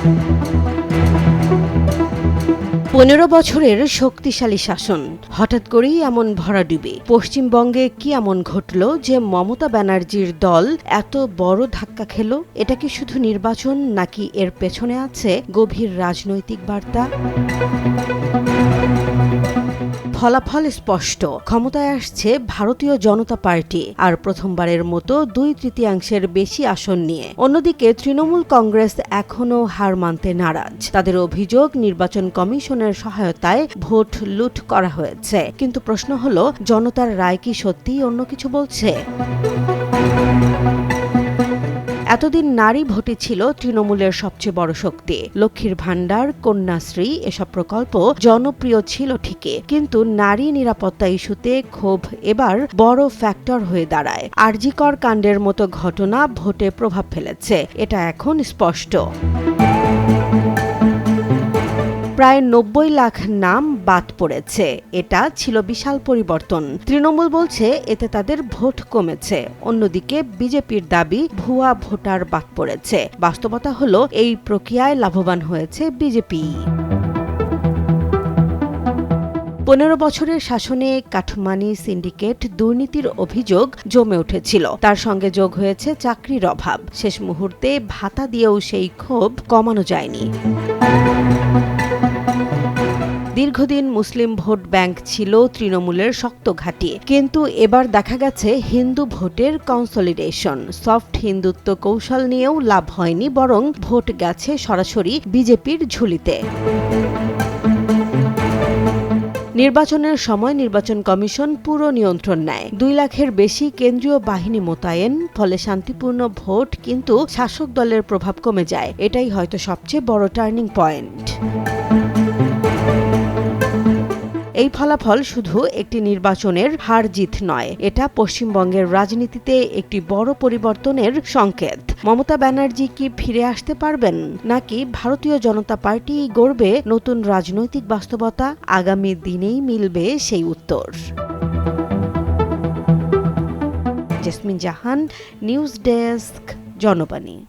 15 বছরের শক্তিশালী শাসন হঠাৎ করেই এমন ভরাডুবি। পশ্চিমবঙ্গে কি এমন ঘটল যে মমতা ব্যানার্জির দল এত বড় ধাক্কা খেল? এটা কি শুধু নির্বাচন, নাকি এর পেছনে আছে গভীর রাজনৈতিক বার্তা? ফলাফল স্পষ্ট। ক্ষমতায় আসছে ভারতীয় জনতা পার্টি, আর প্রথমবারের মতো 2/3 বেশি আসন নিয়ে। অন্যদিকে তৃণমূল কংগ্রেস এখনও হার মানতে নারাজ। তাদের অভিযোগ, নির্বাচন কমিশনের সহায়তায় ভোট লুট করা হয়েছে। কিন্তু প্রশ্ন হলো, জনতার রায় কি সত্যিই অন্য কিছু বলছে? এতদিন নারী ভোটই ছিল তৃণমূলের সবচেয়ে বড় শক্তি। লক্ষ্মীর ভাণ্ডার, কন্যাশ্রী এসব প্রকল্প জনপ্রিয় ছিল ঠিকই, কিন্তু নারী নিরাপত্তা ইস্যুতে ক্ষোভ এবার বড় ফ্যাক্টর হয়ে দাঁড়ায়। আরজি কর কাণ্ডের মতো ঘটনা ভোটে প্রভাব ফেলেছে, এটা এখন স্পষ্ট। প্রায় 90 লাখ নাম বাদ পড়েছে। এটা ছিল বিশাল পরিবর্তন। তৃণমূল বলছে এতে তাদের ভোট কমেছে। অন্যদিকে বিজেপির দাবি ভুয়া ভোটার বাদ পড়েছে। বাস্তবতা হলো, এই প্রক্রিয়ায় লাভবান হয়েছে বিজেপি। 15 বছরের শাসনে কাঠমানি সিন্ডিকেট দুর্নীতির অভিযোগ জমে উঠেছিল। তার সঙ্গে যোগ হয়েছে চাকরির অভাব। শেষ মুহূর্তে ভাতা দিয়েও সেই ক্ষোভ কমানো যায়নি। দীর্ঘদিন মুসলিম ভোট ব্যাংক ছিল তৃণমূলের শক্ত ঘাঁটি, কিন্তু এবার দেখা গেছে হিন্দু ভোটের কনসলিডেশন। সফট হিন্দুত্ব কৌশল নিয়েও লাভ হয়নি, বরং ভোট গেছে সরাসরি বিজেপির ঝুলিতে। নির্বাচনের সময় নির্বাচন কমিশন পুরো নিয়ন্ত্রণ নেয়। 2 লাখের বেশি কেন্দ্রীয় বাহিনী মোতায়েন, ফলে শান্তিপূর্ণ ভোট, কিন্তু শাসক দলের প্রভাব কমে যায়। এটাই হয়তো সবচেয়ে বড় টার্নিং পয়েন্ট। এই ফলাফল শুধু একটি নির্বাচনের হার জিত নয়, এটা পশ্চিমবঙ্গের রাজনীতিতে একটি বড় পরিবর্তনের সংকেত। মমতা ব্যানার্জি কি ফিরে আসতে পারবেন, নাকি ভারতীয় জনতা পার্টি গড়বে নতুন রাজনৈতিক বাস্তবতা? আগামী দিনেই মিলবে সেই উত্তর। জেসমিন জাহান, নিউজ ডেস্ক, জনবাণী।